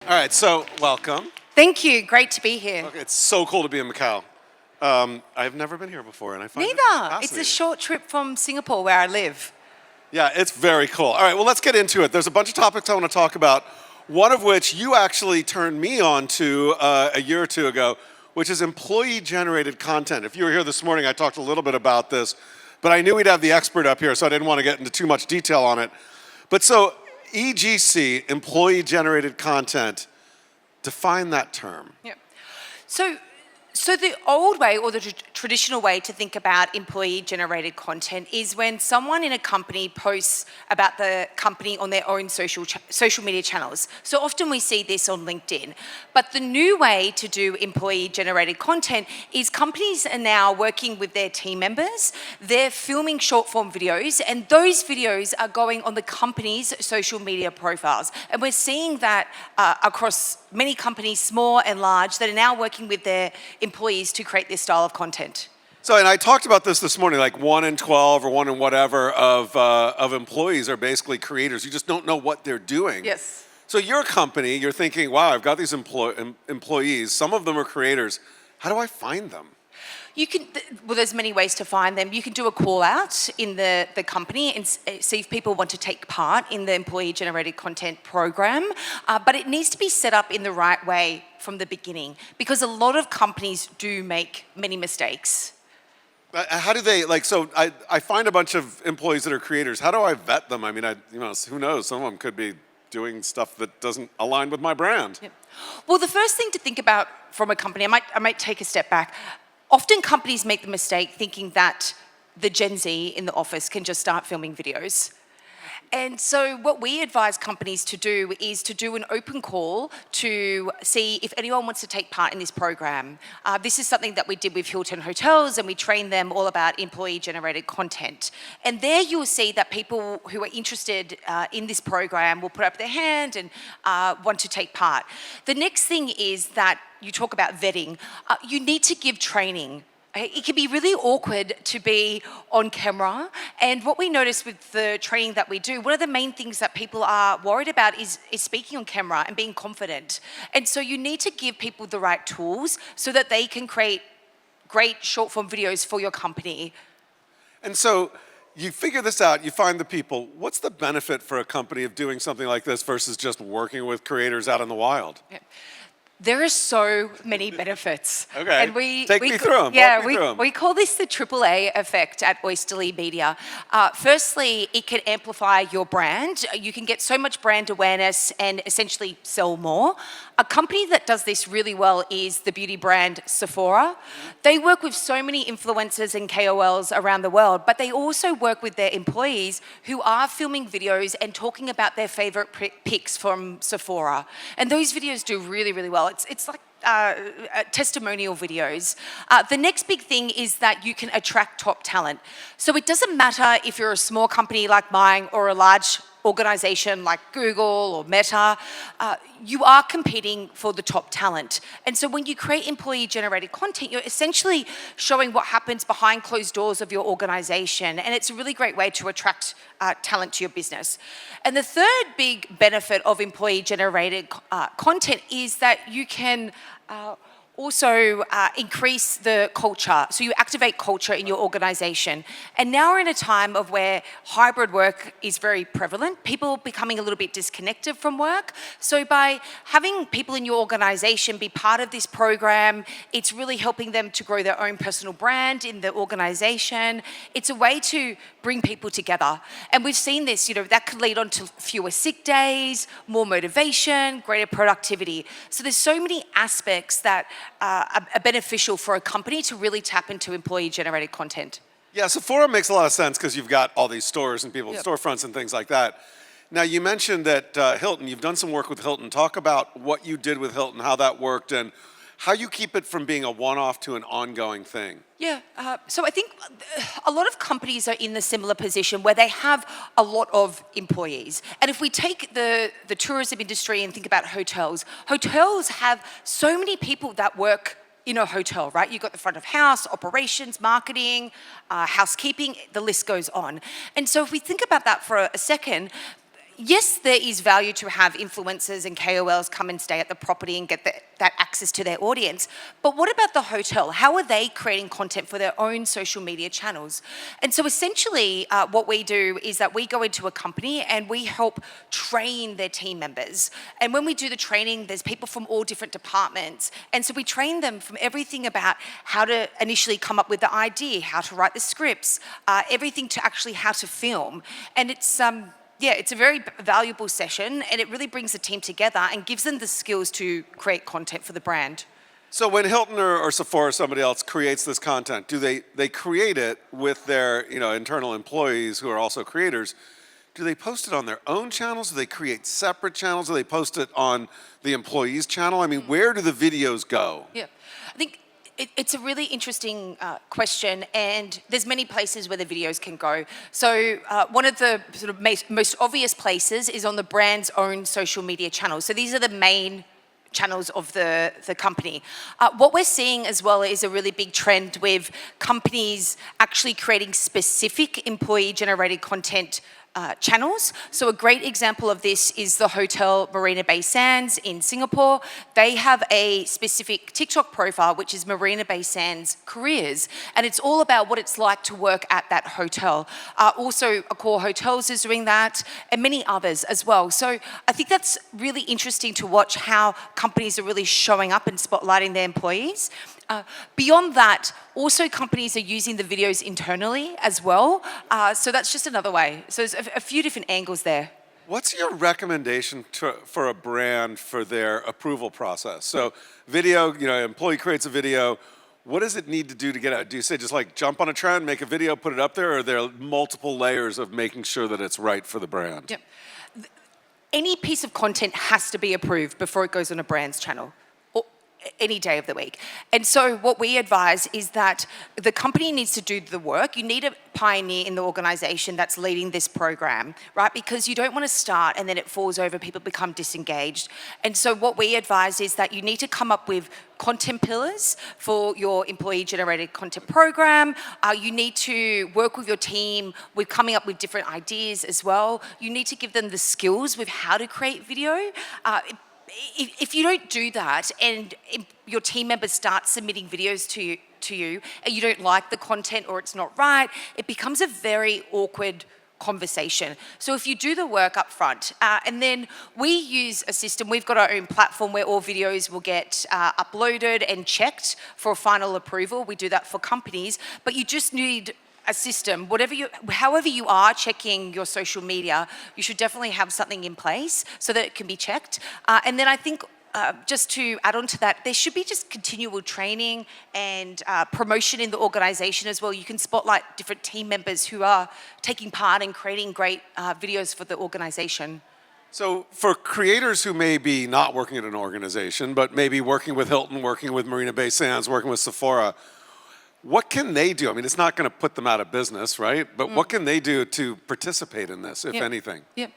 All right, so welcome. Thank you. Great to be here. Okay, it's so cool to be in Macau. I've never been here before, and I find it Neither. fascinating. It's a short trip from Singapore where I live. Yeah, it's very cool. All right, well, let's get into it. There's a bunch of topics I want to talk about, one of which you actually turned me on to a year or two ago, which is employee-generated content. If you were here this morning, I talked a little bit about this, but I knew we'd have the expert up here, so I didn't want to get into too much detail on it. But so, EGC, employee-generated content, define that term. Yeah. So the old way or the traditional way to think about employee-generated content is when someone in a company posts about the company on their own social media channels. So often we see this on LinkedIn. But the new way to do employee-generated content is companies are now working with their team members. They're filming short-form videos, and those videos are going on the company's social media profiles. And we're seeing that across many companies, small and large, that are now working with their employees to create this style of content. So, and I talked about this morning, like 1 in 12 or 1 in whatever of employees are basically creators. You just don't know what they're doing. Yes. So your company, you're thinking, wow, I've got these employees. Some of them are creators. How do I find them? You can, well, there's many ways to find them. You can do a call out in the company and see if people want to take part in the employee-generated content program, but it needs to be set up in the right way from the beginning because a lot of companies do make many mistakes. How do they, like, so I find a bunch of employees that are creators. How do I vet them? I mean, who knows? Some of them could be doing stuff that doesn't align with my brand. Yep. Well, the first thing to think about from a company, I might take a step back. Often companies make the mistake thinking that the Gen Z in the office can just start filming videos. And so what we advise companies to do is to do an open call to see if anyone wants to take part in this program. This is something that we did with Hilton Hotels, and we trained them all about employee-generated content. And there you will see that people who are interested in this program will put up their hand and want to take part. The next thing is that you talk about vetting. You need to give training. It can be really awkward to be on camera, and what we notice with the training that we do, one of the main things that people are worried about is speaking on camera and being confident. And so you need to give people the right tools so that they can create great short-form videos for your company. And so you figure this out, you find the people. What's the benefit for a company of doing something like this versus just working with creators out in the wild? Yeah. There are so many benefits. Okay, and take me through them. Yeah, we call this the AAA effect at Oysterly Media. Firstly, it can amplify your brand. You can get so much brand awareness and essentially sell more. A company that does this really well is the beauty brand Sephora. They work with so many influencers and KOLs around the world, but they also work with their employees who are filming videos and talking about their favorite pics from Sephora. And those videos do really, really well. It's like testimonial videos. The next big thing is that you can attract top talent. So it doesn't matter if you're a small company like mine or a large organization like Google or Meta, you are competing for the top talent. And so when you create employee-generated content, you're essentially showing what happens behind closed doors of your organization. And it's a really great way to attract talent to your business. And the third big benefit of employee-generated content is that you can also increase the culture. So you activate culture in your organization. And now we're in a time of where hybrid work is very prevalent. People becoming a little bit disconnected from work. So by having people in your organization be part of this program, it's really helping them to grow their own personal brand in the organization. It's a way to bring people together. And we've seen this, that could lead on to fewer sick days, more motivation, greater productivity. So there's so many aspects that are beneficial for a company to really tap into employee-generated content. Yeah, Sephora makes a lot of sense because you've got all these stores and people's storefronts and things like that. Now, you mentioned that Hilton, you've done some work with Hilton. Talk about what you did with Hilton, how that worked, and how you keep it from being a one-off to an ongoing thing. Yeah, so I think a lot of companies are in the similar position where they have a lot of employees. And if we take the tourism industry and think about hotels have so many people that work in a hotel, right? You've got the front of house, operations, marketing, housekeeping, the list goes on. And so if we think about that for a second, yes, there is value to have influencers and KOLs come and stay at the property and get that access to their audience. But what about the hotel? How are they creating content for their own social media channels? And so essentially what we do is that we go into a company and we help train their team members. And when we do the training, there's people from all different departments. And so we train them from everything about how to initially come up with the idea, how to write the scripts, everything to actually how to film. And it's it's a very valuable session, and it really brings the team together and gives them the skills to create content for the brand. So when Hilton or Sephora or somebody else creates this content, do they create it with their internal employees who are also creators? Do they post it on their own channels? Do they create separate channels? Do they post it on the employees' channel? I mean, where do the videos go? Yeah, I think it's a really interesting question, and there's many places where the videos can go. So one of the sort of most obvious places is on the brand's own social media channels. So these are the main channels of the company. What we're seeing as well is a really big trend with companies actually creating specific employee-generated content channels. So a great example of this is the hotel Marina Bay Sands in Singapore. They have a specific TikTok profile, which is Marina Bay Sands Careers, and it's all about what it's like to work at that hotel. Also, Accor Hotels is doing that, and many others as well. So I think that's really interesting to watch how companies are really showing up and spotlighting their employees. Beyond that, also companies are using the videos internally as well. So that's just another way. So there's a few different angles there. What's your recommendation for a brand for their approval process? So video, employee creates a video. What does it need to do to get out? Do you say just like jump on a trend, make a video, put it up there, or are there multiple layers of making sure that it's right for the brand? Yep. Any piece of content has to be approved before it goes on a brand's channel, any day of the week. And so what we advise is that the company needs to do the work. You need a pioneer in the organization that's leading this program, right? Because you don't want to start and then it falls over, people become disengaged. And so what we advise is that you need to come up with content pillars for your employee-generated content program. You need to work with your team with coming up with different ideas as well. You need to give them the skills with how to create video. If you don't do that and your team members start submitting videos to you and you don't like the content or it's not right, it becomes a very awkward conversation. So if you do the work up front, and then we use a system, we've got our own platform where all videos will get uploaded and checked for final approval. We do that for companies, but you just need a system, however you are checking your social media, you should definitely have something in place so that it can be checked. And then I think just to add on to that, there should be just continual training and promotion in the organization as well. You can spotlight different team members who are taking part in creating great videos for the organization. So for creators who may be not working at an organization, but maybe working with Hilton, working with Marina Bay Sands, working with Sephora, what can they do? I mean, it's not going to put them out of business, right? But what can they do to participate in this, if anything? Yeah.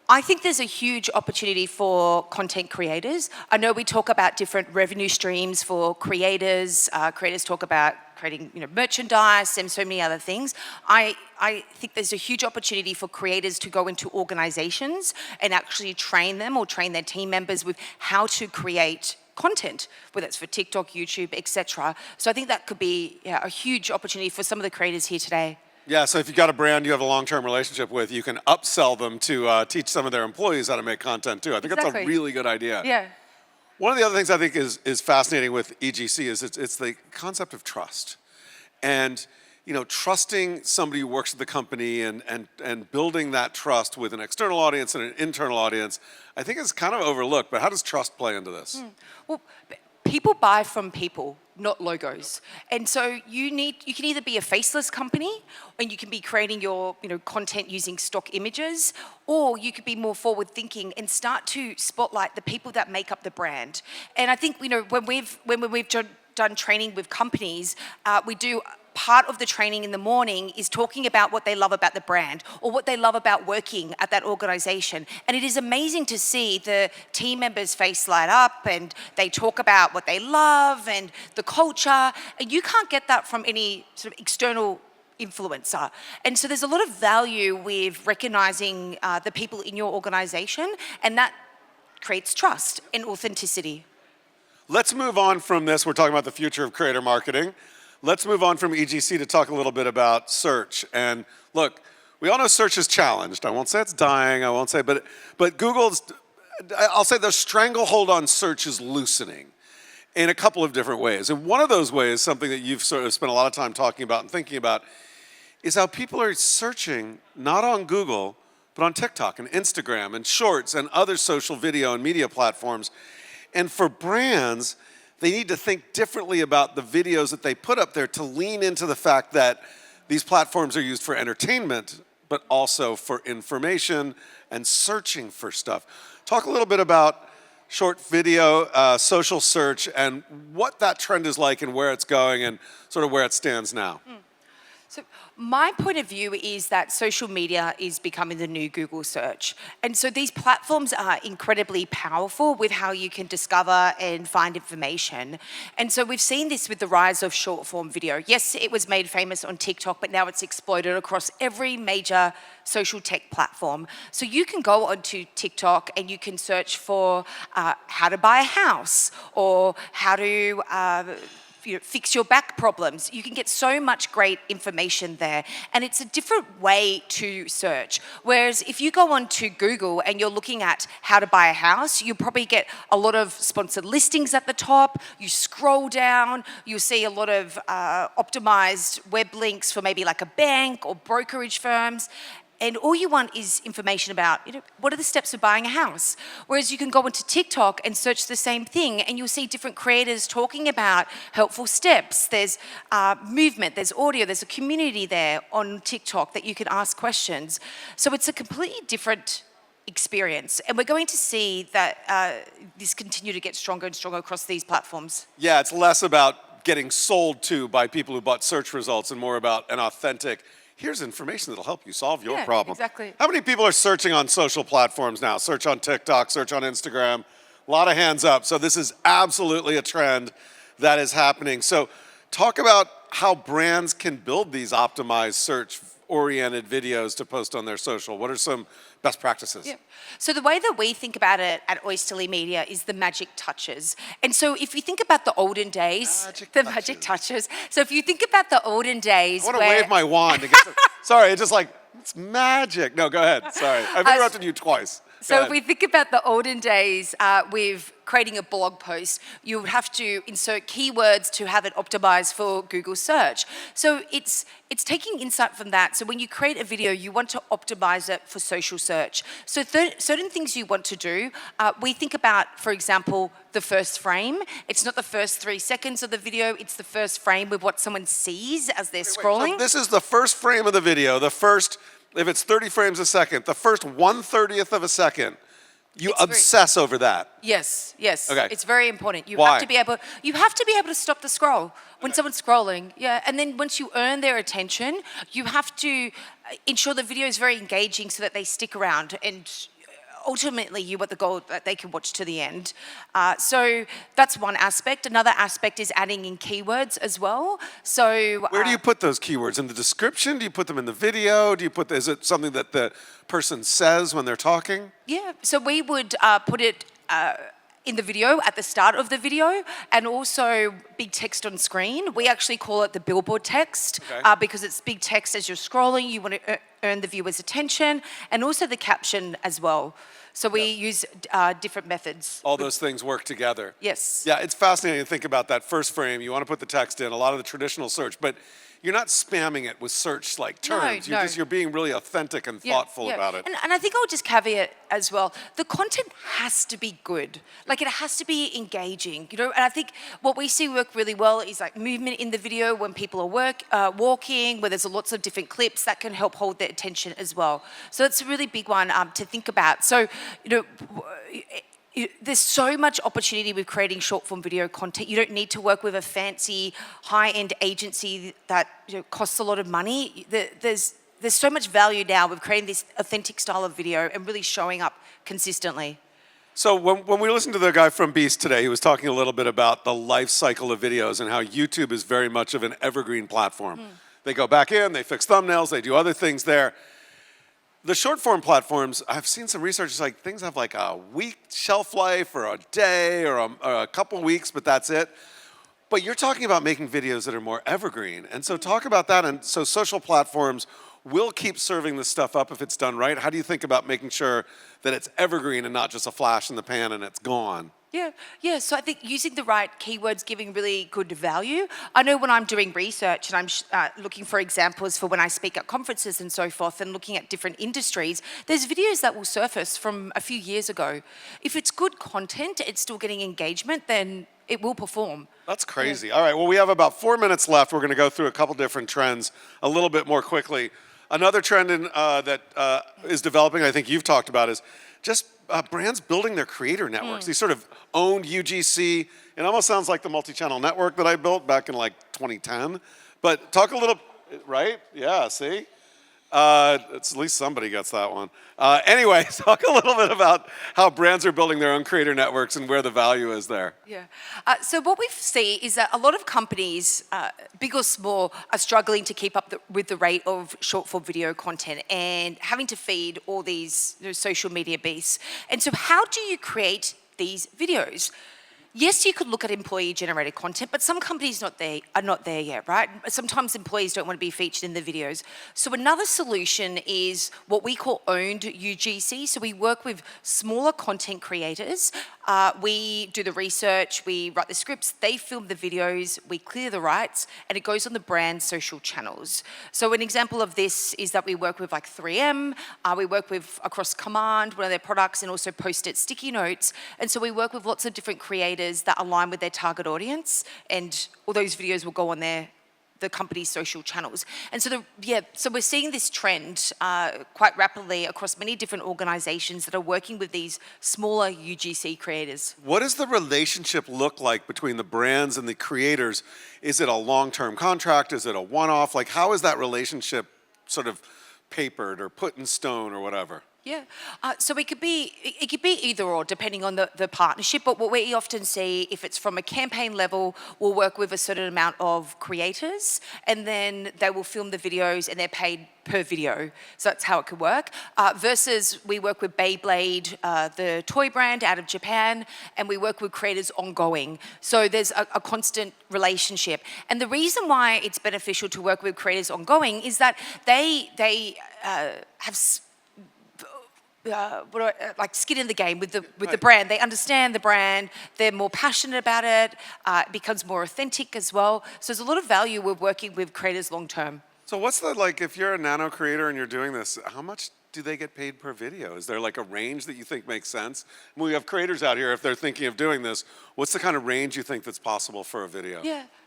I think there's a huge opportunity for content creators. I know we talk about different revenue streams for creators. Creators talk about creating merchandise and so many other things. I think there's a huge opportunity for creators to go into organizations and actually train them or train their team members with how to create content, whether it's for TikTok, YouTube, etc. So I think that could be a huge opportunity for some of the creators here today. Yeah, so if you've got a brand you have a long-term relationship with, you can upsell them to teach some of their employees how to make content too. I think that's a really good idea. Yeah. One of the other things I think is fascinating with EGC is it's the concept of trust. And trusting somebody who works at the company and building that trust with an external audience and an internal audience, I think is kind of overlooked. But how does trust play into this? Well, people buy from people, not logos. And so you can either be a faceless company and you can be creating your content using stock images, or you could be more forward thinking and start to spotlight the people that make up the brand. And I think when we've done training with companies, we do part of the training in the morning is talking about what they love about the brand or what they love about working at that organization. And it is amazing to see the team members' face light up and they talk about what they love and the culture. And you can't get that from any sort of external influencer. And so there's a lot of value with recognizing the people in your organization, and that creates trust and authenticity. Let's move on from this. We're talking about the future of creator marketing. Let's move on from EGC to talk a little bit about search. And look, we all know search is challenged. I won't say it's dying, I won't say, but Google's, I'll say the stranglehold on search is loosening in a couple of different ways. And one of those ways, something that you've sort of spent a lot of time talking about and thinking about, is how people are searching not on Google, but on TikTok and Instagram and Shorts and other social video and media platforms. And for brands, they need to think differently about the videos that they put up there to lean into the fact that these platforms are used for entertainment, but also for information and searching for stuff. Talk a little bit about short video, social search, and what that trend is like and where it's going and sort of where it stands now. So my point of view is that social media is becoming the new Google search. And so these platforms are incredibly powerful with how you can discover and find information. And so we've seen this with the rise of short form video. Yes, it was made famous on TikTok, but now it's exploded across every major social tech platform. So you can go onto TikTok and you can search for how to buy a house or how to fix your back problems. You can get so much great information there, and it's a different way to search. Whereas if you go onto Google and you're looking at how to buy a house, you'll probably get a lot of sponsored listings at the top. You scroll down, you'll see a lot of optimized web links for maybe like a bank or brokerage firms. And all you want is information about, what are the steps of buying a house? Whereas you can go into TikTok and search the same thing, and you'll see different creators talking about helpful steps. There's movement, there's audio, there's a community there on TikTok that you can ask questions. So it's a completely different experience. And we're going to see that this continue to get stronger and stronger across these platforms. Yeah, it's less about getting sold to by people who bought search results and more about an authentic, here's information that'll help you solve your problem. Exactly. How many people are searching on social platforms now? Search on TikTok, search on Instagram. A lot of hands up. So this is absolutely a trend that is happening. So talk about how brands can build these optimized search-oriented videos to post on their social. What are some best practices? Yeah. So the way that we think about it at Oysterly Media is the magic touches. And so if you think about the olden days, magic touches. So if you think about the olden days, I want to wave my wand. Sorry, it's just like, it's magic. No, go ahead. Sorry, I've interrupted you twice. So if we think about the olden days with creating a blog post, you would have to insert keywords to have it optimized for Google search. So it's taking insight from that. So when you create a video, you want to optimize it for social search. So certain things you want to do, we think about, for example, the first frame. It's not the first 3 seconds of the video, it's the first frame with what someone sees as they're scrolling. So this is the first frame of the video, the first, if it's 30 frames a second, the first 1/30th of a second, you obsess over that. Yes. Okay. It's very important. You Why? have to be able to stop the scroll when someone's scrolling. Yeah, and then once you earn their attention, you have to ensure the video is very engaging so that they stick around, and ultimately you want the goal that they can watch to the end. So that's one aspect. Another aspect is adding in keywords as well. So where do you put those keywords? In the description? Do you put them in the video? Is it something that the person says when they're talking? Yeah, so we would put it in the video, at the start of the video, and also big text on screen. We actually call it the billboard text because it's big text as you're scrolling. You want to earn the viewer's attention, and also the caption as well. So we use different methods. All those things work together. Yes. Yeah, it's fascinating to think about that first frame. You want to put the text in, a lot of the traditional search, but you're not spamming it with search like terms. No. You're being really authentic and thoughtful about it. And I think I'll just caveat as well, the content has to be good. Like, it has to be engaging, and I think what we see work really well is like movement in the video when people are walking, where there's lots of different clips that can help hold their attention as well. So it's a really big one to think about. So, there's so much opportunity with creating short form video content. You don't need to work with a fancy high-end agency that costs a lot of money. There's so much value now with creating this authentic style of video and really showing up consistently. So when we listened to the guy from Beast today, he was talking a little bit about the life cycle of videos and how YouTube is very much of an evergreen platform. They go back in, they fix thumbnails, they do other things there. The short form platforms, I've seen some research, it's like things have like a week shelf life or a day or a couple weeks, but that's it. But you're talking about making videos that are more evergreen. And so talk about that. And so social platforms will keep serving this stuff up if it's done right. How do you think about making sure that it's evergreen and not just a flash in the pan and it's gone? Yeah. So I think using the right keywords, giving really good value. I know when I'm doing research and I'm looking for examples for when I speak at conferences and so forth and looking at different industries, there's videos that will surface from a few years ago. If it's good content, it's still getting engagement, then it will perform. That's crazy. Yeah. All right, well, we have about 4 minutes left. We're going to go through a couple different trends a little bit more quickly. Another trend that is developing, I think you've talked about, is just brands building their creator networks. These sort of owned UGC. It almost sounds like the multi-channel network that I built back in like 2010. But talk a little, right? Yeah, see? At least somebody gets that one. Anyway, talk a little bit about how brands are building their own creator networks and where the value is there. Yeah. So what we see is that a lot of companies, big or small, are struggling to keep up with the rate of short form video content and having to feed all these social media beasts. And so how do you create these videos? Yes, you could look at employee-generated content, but some companies are not there yet, right? Sometimes employees don't want to be featured in the videos. So another solution is what we call owned UGC. So we work with smaller content creators. We do the research, we write the scripts, they film the videos, we clear the rights, and it goes on the brand's social channels. So an example of this is that we work with like 3M, we work with Across Command, one of their products, and also Post-it sticky notes. And so we work with lots of different creators that align with their target audience, and all those videos will go on the company's social channels. And so so we're seeing this trend quite rapidly across many different organizations that are working with these smaller UGC creators. What does the relationship look like between the brands and the creators? Is it a long-term contract? Is it a one-off? Like, how is that relationship sort of papered or put in stone or whatever? Yeah, so it could be either or depending on the partnership, but what we often see, if it's from a campaign level, we'll work with a certain amount of creators and then they will film the videos and they're paid per video. So that's how it could work. Versus we work with Beyblade, the toy brand out of Japan, and we work with creators ongoing. So there's a constant relationship. And the reason why it's beneficial to work with creators ongoing is that they have like skin in the game with the brand. They understand the brand. They're more passionate about it. It becomes more authentic as well. So there's a lot of value with working with creators long term. So what's the, like, if you're a nano creator and you're doing this, how much do they get paid per video? Is there like a range that you think makes sense? When we have creators out here, if they're thinking of doing this, what's the kind of range you think that's possible for a video?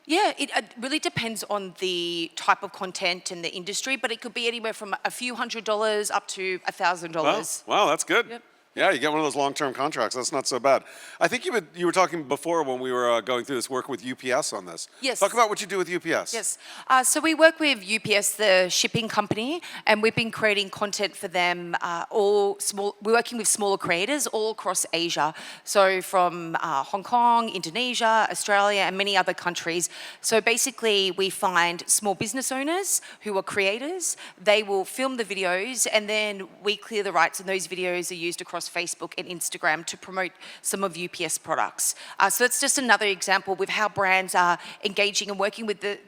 Yeah, it really depends on the type of content and the industry, but it could be anywhere from a few $100s up to $1,000. Wow, that's good. Yep. Yeah, you get one of those long-term contracts. That's not so bad. I think you were talking before when we were going through this work with UPS on this. Yes. Talk about what you do with UPS. Yes. So we work with UPS, the shipping company, and we've been creating content for them. We're working with smaller creators all across Asia. So from Hong Kong, Indonesia, Australia, and many other countries. So basically, we find small business owners who are creators. They will film the videos, and then we clear the rights, and those videos are used across Facebook and Instagram to promote some of UPS products. So it's just another example with how brands are engaging and working with the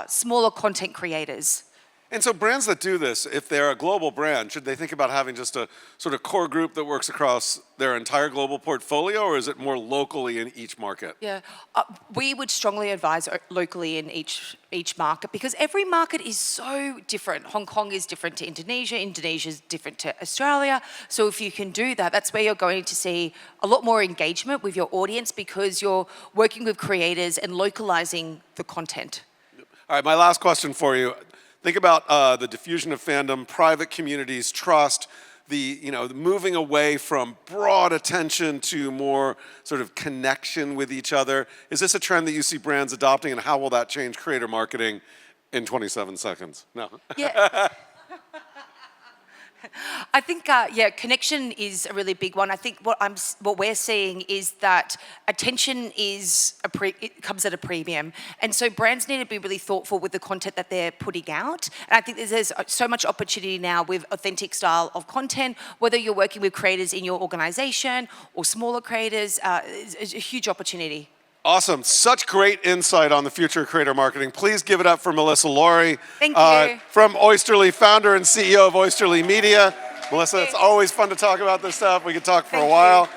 smaller content creators. And so brands that do this, if they're a global brand, should they think about having just a sort of core group that works across their entire global portfolio, or is it more locally in each market? Yeah, we would strongly advise locally in each market because every market is so different. Hong Kong is different to Indonesia, Indonesia is different to Australia. So if you can do that, that's where you're going to see a lot more engagement with your audience because you're working with creators and localizing the content. All right, my last question for you. Think about the diffusion of fandom, private communities, trust, the moving away from broad attention to more sort of connection with each other. Is this a trend that you see brands adopting, and how will that change creator marketing in 27 seconds? No. Yeah. I think, connection is a really big one. I think what we're seeing is that attention it comes at a premium, and so brands need to be really thoughtful with the content that they're putting out. And I think there's so much opportunity now with authentic style of content, whether you're working with creators in your organization or smaller creators, it's a huge opportunity. Awesome. Such great insight on the future of creator marketing. Please give it up for Melissa Laurie. Thank you. From Oysterly, founder and CEO of Oysterly Media. Melissa, it's always fun to talk about this stuff. We could talk for a while.